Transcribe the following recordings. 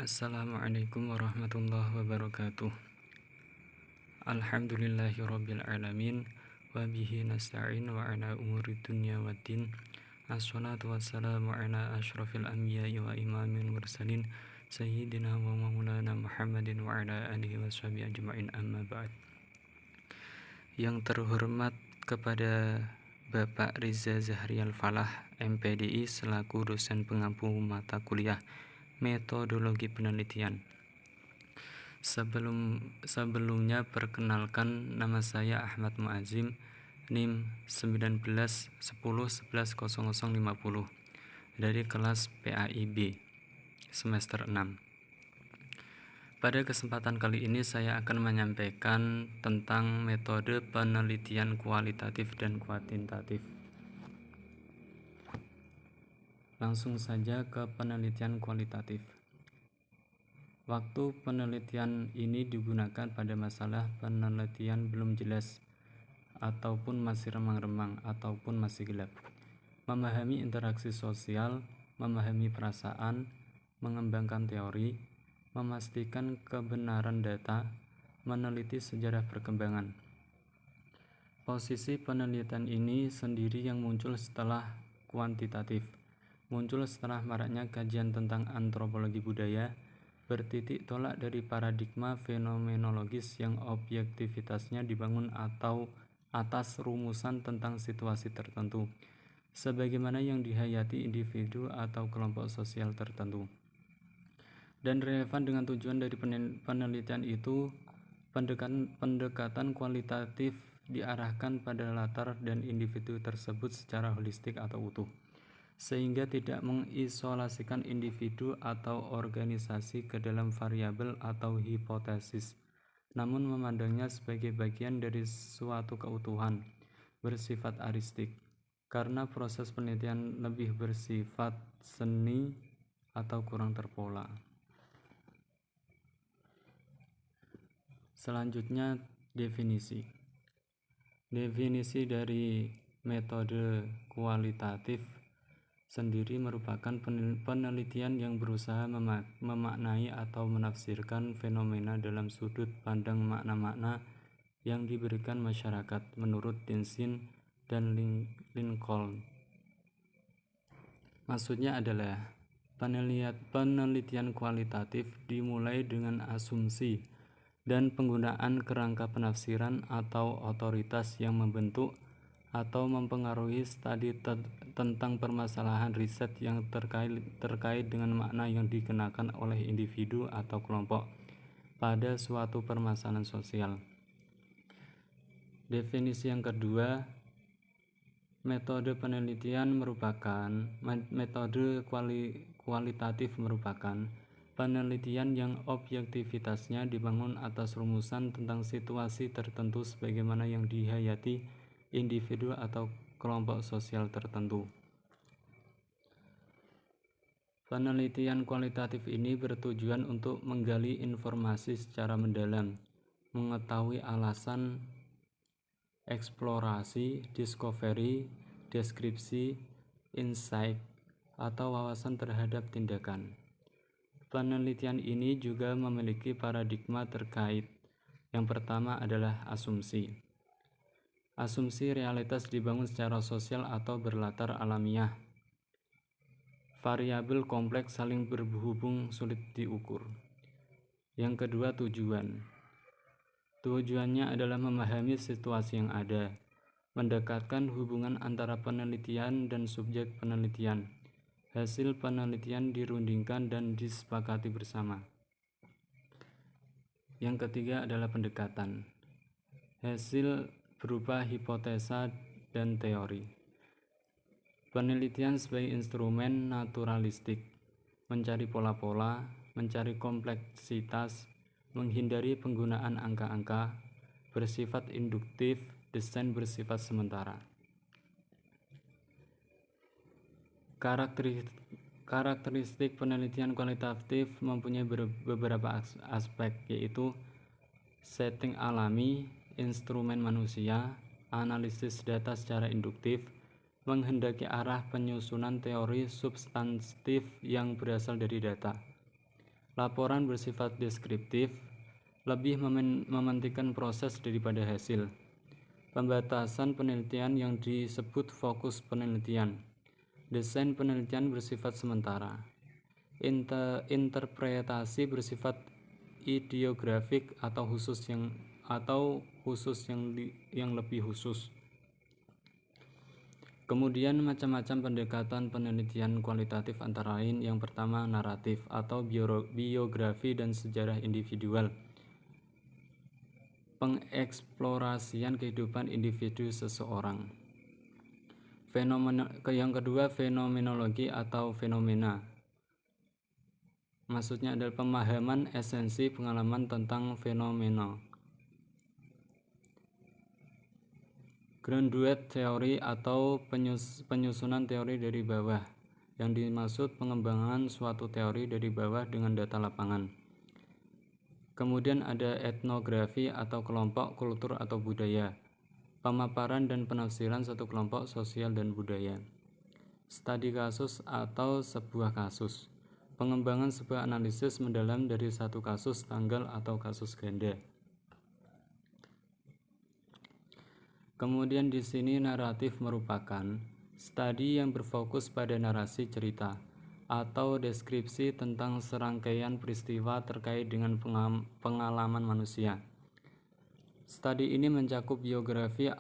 Assalamualaikum warahmatullahi wabarakatuh. Alhamdulillahirabbil alamin wa bihi nasta'in wa ala umuri dunya waddin. Assalatu wassalamu ala asyrafil anbiya'i wa imamil mursalin sayyidina wa maulana Muhammadin wa ala alihi washabihi ajma'in, amma ba'd. Yang terhormat kepada Bapak Riza Zahrial Falah, MPDI, selaku dosen pengampu mata kuliah Metodologi Penelitian. Sebelumnya perkenalkan, nama saya Ahmad Muazim, NIM 1910110050 dari kelas PAIB semester 6. Pada kesempatan kali ini saya akan menyampaikan tentang metode penelitian kualitatif dan kuantitatif. Langsung saja ke penelitian kualitatif. Waktu penelitian ini digunakan pada masalah penelitian belum jelas, ataupun masih remang-remang, ataupun masih gelap. Memahami interaksi sosial, memahami perasaan, mengembangkan teori, memastikan kebenaran data, meneliti sejarah perkembangan. Posisi penelitian ini sendiri yang muncul setelah kuantitatif, muncul setelah maraknya kajian tentang antropologi budaya, bertitik tolak dari paradigma fenomenologis yang objektivitasnya dibangun atau atas rumusan tentang situasi tertentu, sebagaimana yang dihayati individu atau kelompok sosial tertentu. Dan relevan dengan tujuan dari penelitian itu, pendekatan kualitatif diarahkan pada latar dan individu tersebut secara holistik atau utuh, sehingga tidak mengisolasikan individu atau organisasi ke dalam variabel atau hipotesis, namun memandangnya sebagai bagian dari suatu keutuhan bersifat aristik, karena proses penelitian lebih bersifat seni atau kurang terpola. Selanjutnya, definisi. Definisi dari metode kualitatif sendiri merupakan penelitian yang berusaha memaknai atau menafsirkan fenomena dalam sudut pandang makna-makna yang diberikan masyarakat menurut Tinsin dan Lincoln. Maksudnya adalah penelitian kualitatif dimulai dengan asumsi dan penggunaan kerangka penafsiran atau otoritas yang membentuk atau mempengaruhi studi tentang permasalahan riset yang terkait dengan makna yang dikenakan oleh individu atau kelompok pada suatu permasalahan sosial. Definisi yang kedua, metode penelitian kualitatif merupakan penelitian yang objektivitasnya dibangun atas rumusan tentang situasi tertentu sebagaimana yang dihayati individu atau kelompok sosial tertentu. Penelitian kualitatif ini bertujuan untuk menggali informasi secara mendalam, mengetahui alasan, eksplorasi, discovery, deskripsi, insight, atau wawasan terhadap tindakan. Penelitian ini juga memiliki paradigma terkait. Yang pertama adalah asumsi. Asumsi realitas dibangun secara sosial atau berlatar alamiah. Variabel kompleks saling berhubung sulit diukur. Yang kedua, tujuan. Tujuannya adalah memahami situasi yang ada, mendekatkan hubungan antara penelitian dan subjek penelitian. Hasil penelitian dirundingkan dan disepakati bersama. Yang ketiga adalah pendekatan. Hasil berupa hipotesa dan teori. Penelitian sebagai instrumen naturalistik, mencari pola-pola, mencari kompleksitas, menghindari penggunaan angka-angka, bersifat induktif, desain bersifat sementara. Karakteristik penelitian kualitatif mempunyai beberapa aspek, yaitu setting alami, instrumen manusia, analisis data secara induktif, menghendaki arah penyusunan teori substantif yang berasal dari data. Laporan bersifat deskriptif, lebih mementingkan proses daripada hasil. Pembatasan penelitian yang disebut fokus penelitian. Desain penelitian bersifat sementara. Interpretasi bersifat ideografik atau khusus yang lebih khusus. Kemudian macam-macam pendekatan penelitian kualitatif antara lain yang pertama naratif atau biografi dan sejarah individual. Pengeksplorasian kehidupan individu seseorang. Yang kedua fenomenologi atau fenomena. Maksudnya adalah pemahaman esensi pengalaman tentang fenomena. Grounded teori atau penyusunan teori dari bawah, yang dimaksud pengembangan suatu teori dari bawah dengan data lapangan. Kemudian ada etnografi atau kelompok, kultur atau budaya, pemaparan dan penafsiran satu kelompok sosial dan budaya. Studi kasus atau sebuah kasus, pengembangan sebuah analisis mendalam dari satu kasus tanggal atau kasus ganda. Kemudian di sini naratif merupakan studi yang berfokus pada narasi cerita atau deskripsi tentang serangkaian peristiwa terkait dengan pengalaman manusia. Studi ini mencakup biografi,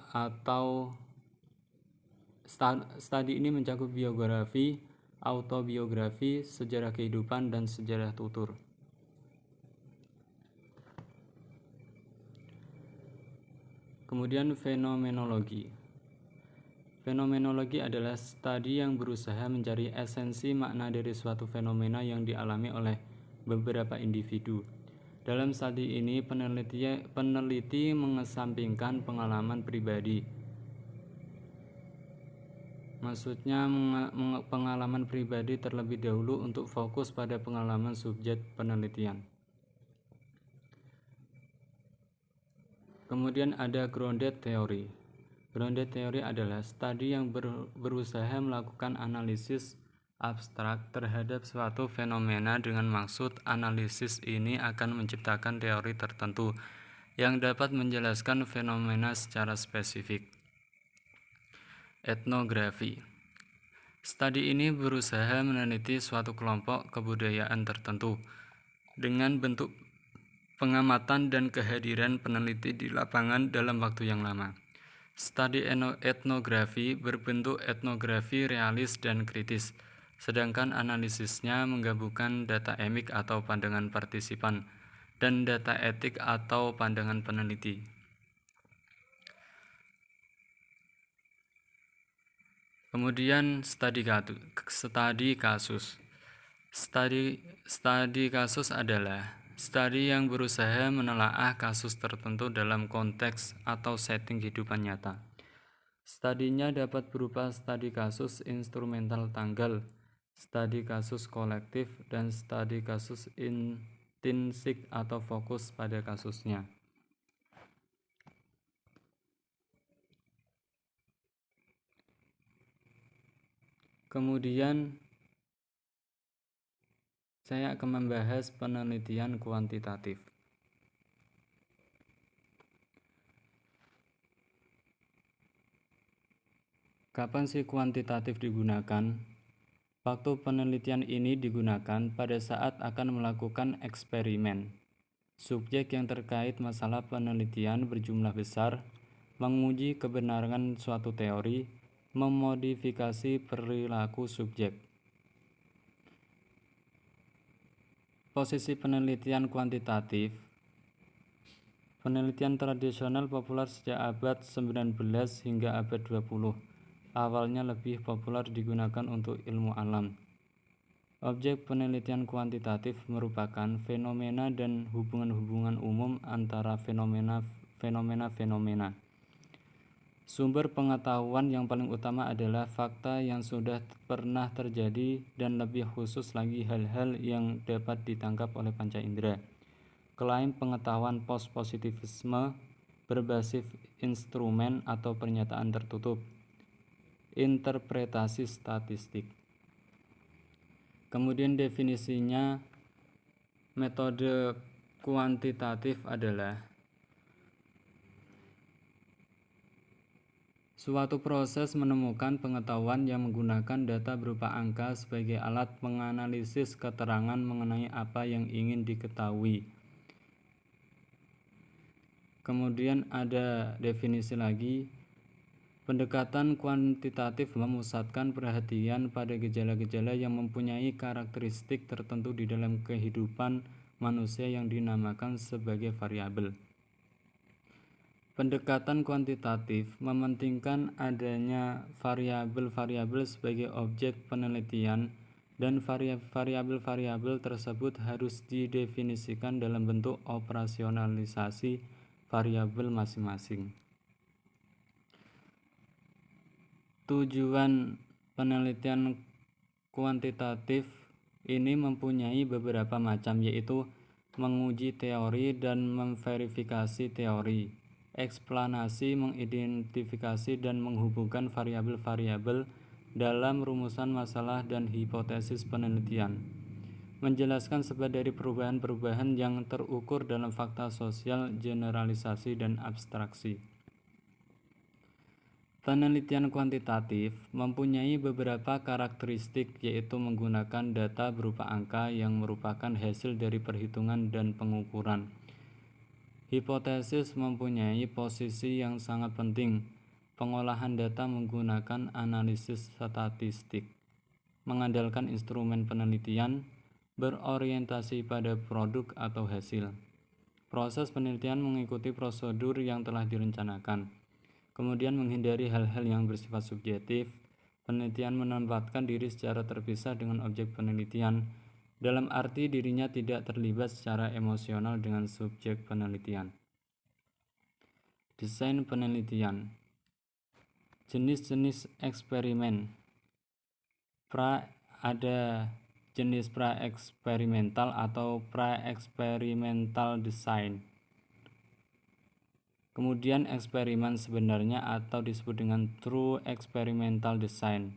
autobiografi, sejarah kehidupan, dan sejarah tutur. Kemudian fenomenologi. Fenomenologi adalah studi yang berusaha mencari esensi makna dari suatu fenomena yang dialami oleh beberapa individu. Dalam studi ini, peneliti mengesampingkan pengalaman pribadi. Maksudnya pengalaman pribadi terlebih dahulu untuk fokus pada pengalaman subjek penelitian. Kemudian ada grounded theory. Grounded theory adalah studi yang berusaha melakukan analisis abstrak terhadap suatu fenomena dengan maksud analisis ini akan menciptakan teori tertentu yang dapat menjelaskan fenomena secara spesifik. Etnografi. Studi ini berusaha meneliti suatu kelompok kebudayaan tertentu dengan bentuk pengamatan dan kehadiran peneliti di lapangan dalam waktu yang lama. Studi etnografi berbentuk etnografi realis dan kritis, sedangkan analisisnya menggabungkan data emik atau pandangan partisipan dan data etik atau pandangan peneliti. Kemudian studi kasus. Studi kasus adalah studi yang berusaha menelaah kasus tertentu dalam konteks atau setting kehidupan nyata. Studinya dapat berupa studi kasus instrumental tanggal, studi kasus kolektif, dan studi kasus intrinsik atau fokus pada kasusnya. Kemudian saya akan membahas penelitian kuantitatif. Kapan sih kuantitatif digunakan? Waktu penelitian ini digunakan pada saat akan melakukan eksperimen. Subjek yang terkait masalah penelitian berjumlah besar, menguji kebenaran suatu teori, memodifikasi perilaku subjek. Posisi penelitian kuantitatif. Penelitian tradisional populer sejak abad 19 hingga abad 20. Awalnya lebih populer digunakan untuk ilmu alam. Objek penelitian kuantitatif merupakan fenomena dan hubungan-hubungan umum antara fenomena-fenomena. Sumber pengetahuan yang paling utama adalah fakta yang sudah pernah terjadi dan lebih khusus lagi hal-hal yang dapat ditangkap oleh panca indera. Klaim pengetahuan post-positivisme berbasis instrumen atau pernyataan tertutup. Interpretasi statistik. Kemudian definisinya, Metode kuantitatif adalah suatu proses menemukan pengetahuan yang menggunakan data berupa angka sebagai alat menganalisis keterangan mengenai apa yang ingin diketahui. Kemudian ada definisi lagi. Pendekatan kuantitatif memusatkan perhatian pada gejala-gejala yang mempunyai karakteristik tertentu di dalam kehidupan manusia yang dinamakan sebagai variabel. Pendekatan kuantitatif mementingkan adanya variabel-variabel sebagai objek penelitian dan variabel-variabel tersebut harus didefinisikan dalam bentuk operasionalisasi variabel masing-masing. Tujuan penelitian kuantitatif ini mempunyai beberapa macam, yaitu menguji teori dan memverifikasi teori, eksplanasi, mengidentifikasi dan menghubungkan variabel-variabel dalam rumusan masalah dan hipotesis penelitian, menjelaskan sebab dari perubahan-perubahan yang terukur dalam fakta sosial, generalisasi dan abstraksi. Penelitian kuantitatif mempunyai beberapa karakteristik, yaitu menggunakan data berupa angka yang merupakan hasil dari perhitungan dan pengukuran. Hipotesis mempunyai posisi yang sangat penting. Pengolahan data menggunakan analisis statistik, mengandalkan instrumen penelitian, berorientasi pada produk atau hasil. Proses penelitian mengikuti prosedur yang telah direncanakan. Kemudian menghindari hal-hal yang bersifat subjektif. Penelitian menempatkan diri secara terpisah dengan objek penelitian, dalam arti dirinya tidak terlibat secara emosional dengan subjek penelitian. Desain penelitian. Jenis-jenis eksperimen. Ada jenis pra-eksperimental atau pra-eksperimental design. Kemudian eksperimen sebenarnya atau disebut dengan true experimental design.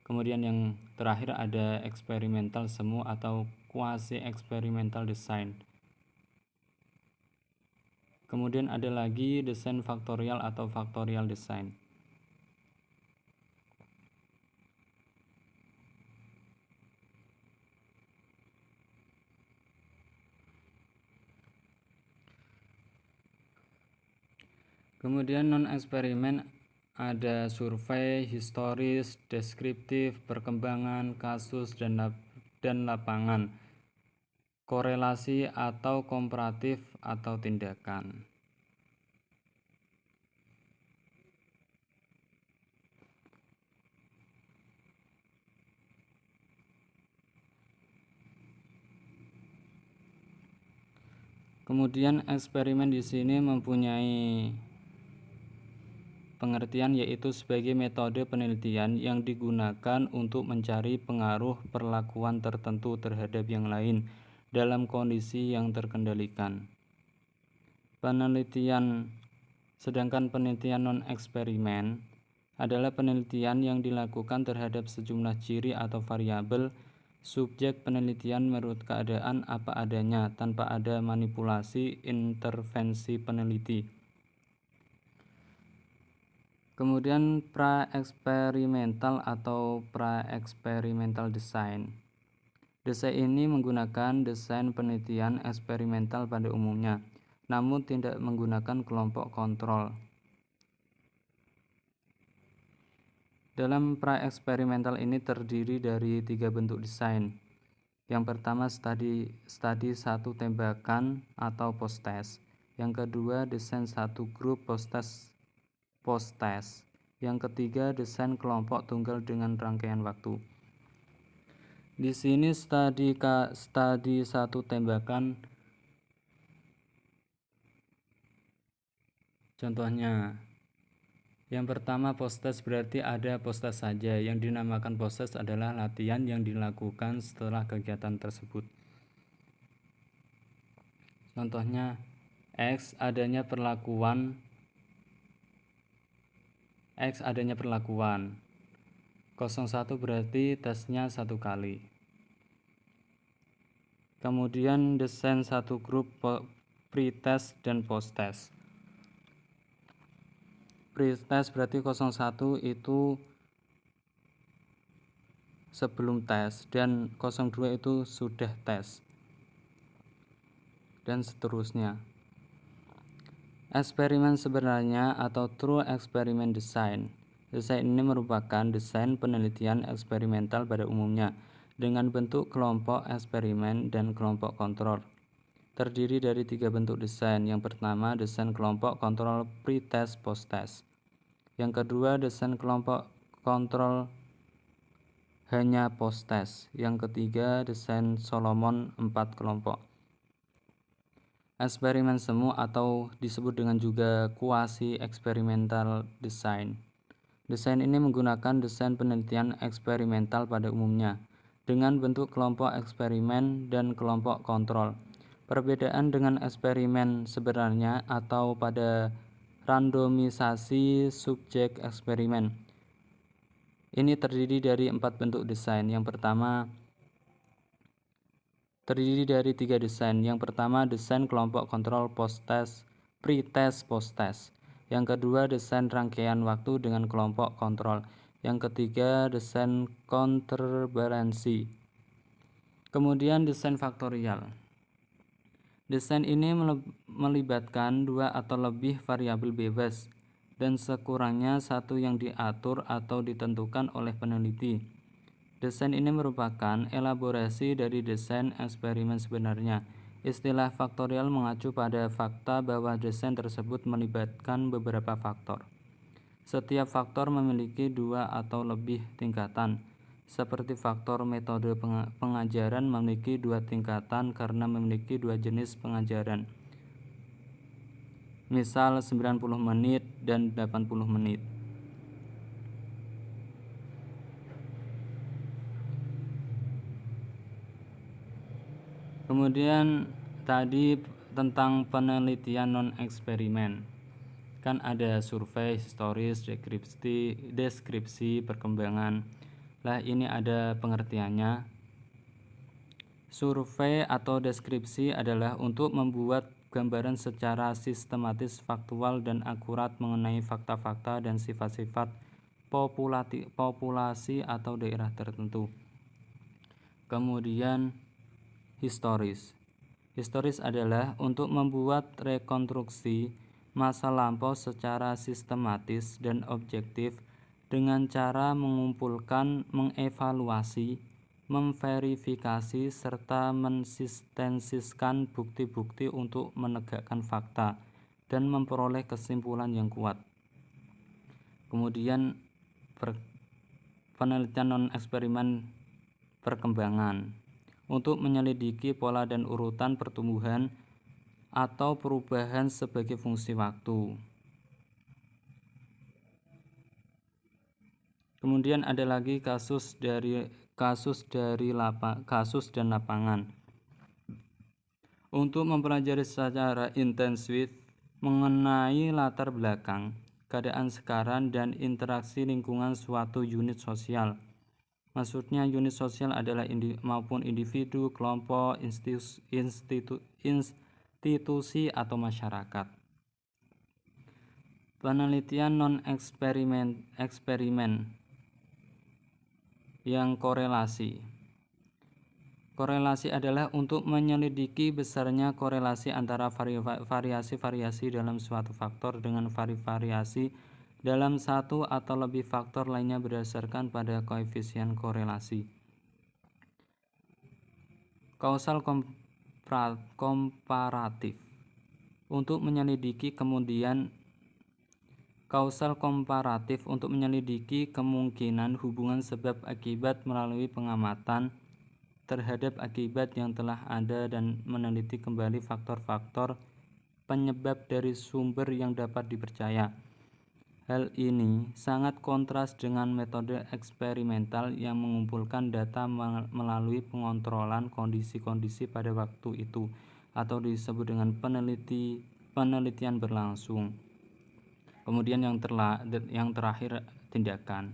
Kemudian yang terakhir ada eksperimental semu atau quasi experimental design. Kemudian ada lagi desain faktorial atau factorial design. Kemudian non-eksperimen ada survei, historis, deskriptif, perkembangan, kasus, dan lapangan, korelasi atau komparatif atau tindakan. Kemudian eksperimen di sini mempunyai pengertian, yaitu sebagai metode penelitian yang digunakan untuk mencari pengaruh perlakuan tertentu terhadap yang lain dalam kondisi yang terkendalikan. Sedangkan penelitian non-eksperimen adalah penelitian yang dilakukan terhadap sejumlah ciri atau variabel subjek penelitian menurut keadaan apa adanya tanpa ada manipulasi intervensi peneliti. Kemudian pra-eksperimental atau pra-eksperimental design. Desain ini menggunakan desain penelitian eksperimental pada umumnya, namun tidak menggunakan kelompok kontrol. Dalam pra-eksperimental ini terdiri dari 3 bentuk desain. Yang pertama studi satu tembakan atau post-test. Yang kedua desain satu grup post-test. Yang ketiga desain kelompok tunggal dengan rangkaian waktu. Di sini studi satu tembakan. Contohnya, yang pertama post-test berarti ada post-test saja. Yang dinamakan post-test adalah latihan yang dilakukan setelah kegiatan tersebut. Contohnya, X adanya perlakuan. 01 berarti tesnya 1 kali. Kemudian desain satu grup pretest dan posttest. Pretest berarti 01 itu sebelum tes dan 02 itu sudah tes dan seterusnya. Eksperimen sebenarnya atau true experiment design. Desain ini merupakan desain penelitian eksperimental pada umumnya dengan bentuk kelompok eksperimen dan kelompok kontrol. Terdiri dari 3 bentuk desain. Yang pertama, desain kelompok kontrol pre-test post-test. Yang kedua, desain kelompok kontrol hanya post-test. Yang ketiga, desain Solomon 4 kelompok. Eksperimen semu atau disebut dengan juga quasi experimental design. Desain ini menggunakan desain penelitian eksperimental pada umumnya dengan bentuk kelompok eksperimen dan kelompok kontrol. Perbedaan dengan eksperimen sebenarnya atau pada randomisasi subjek eksperimen. Ini terdiri dari 4 bentuk desain. Yang pertama, terdiri dari 3 desain. Yang pertama, desain kelompok kontrol post-test, pre-test, post-test. Yang kedua, desain rangkaian waktu dengan kelompok kontrol. Yang ketiga, desain counterbalancy. Kemudian desain faktorial. Desain ini melibatkan 2 atau lebih variabel bebas dan sekurangnya satu yang diatur atau ditentukan oleh peneliti. Desain ini merupakan elaborasi dari desain eksperimen sebenarnya. Istilah faktorial mengacu pada fakta bahwa desain tersebut melibatkan beberapa faktor. Setiap faktor memiliki 2 atau lebih tingkatan. Seperti faktor metode pengajaran memiliki 2 tingkatan karena memiliki 2 jenis pengajaran. Misal 90 menit dan 80 menit. Kemudian tadi tentang penelitian non-eksperimen. Kan ada survei, historis, deskripsi, perkembangan. Lah ini ada pengertiannya. Survei atau deskripsi adalah untuk membuat gambaran secara sistematis, faktual, dan akurat mengenai fakta-fakta dan sifat-sifat populasi atau daerah tertentu. Kemudian historis. Historis adalah untuk membuat rekonstruksi masa lampau secara sistematis dan objektif dengan cara mengumpulkan, mengevaluasi, memverifikasi, serta mensintesiskan bukti-bukti untuk menegakkan fakta dan memperoleh kesimpulan yang kuat. Kemudian penelitian non-eksperimen perkembangan untuk menyelidiki pola dan urutan pertumbuhan atau perubahan sebagai fungsi waktu. Kemudian ada lagi kasus dan lapangan. Untuk mempelajari secara intensif mengenai latar belakang, keadaan sekarang dan interaksi lingkungan suatu unit sosial. Maksudnya unit sosial adalah maupun individu, kelompok, institusi atau masyarakat. Penelitian non-eksperimen yang korelasi. Korelasi adalah untuk menyelidiki besarnya korelasi antara variasi-variasi dalam suatu faktor dengan variasi dalam satu atau lebih faktor lainnya berdasarkan pada koefisien korelasi. Kausal komparatif. Untuk menyelidiki kausal komparatif untuk menyelidiki kemungkinan hubungan sebab akibat melalui pengamatan terhadap akibat yang telah ada dan meneliti kembali faktor-faktor penyebab dari sumber yang dapat dipercaya. Hal ini sangat kontras dengan metode eksperimental yang mengumpulkan data melalui pengontrolan kondisi-kondisi pada waktu itu atau disebut dengan penelitian berlangsung. Kemudian yang terakhir tindakan.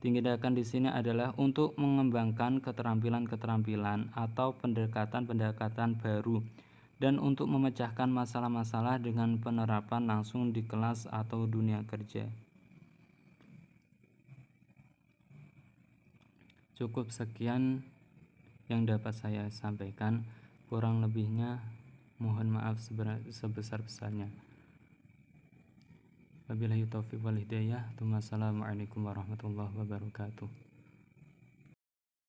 Tindakan di sini adalah untuk mengembangkan keterampilan-keterampilan atau pendekatan-pendekatan baru dan untuk memecahkan masalah-masalah dengan penerapan langsung di kelas atau dunia kerja. Cukup sekian yang dapat saya sampaikan, kurang lebihnya mohon maaf sebesar-besarnya. Wabillahi taufiq wal hidayah. Wassalamualaikum warahmatullahi wabarakatuh.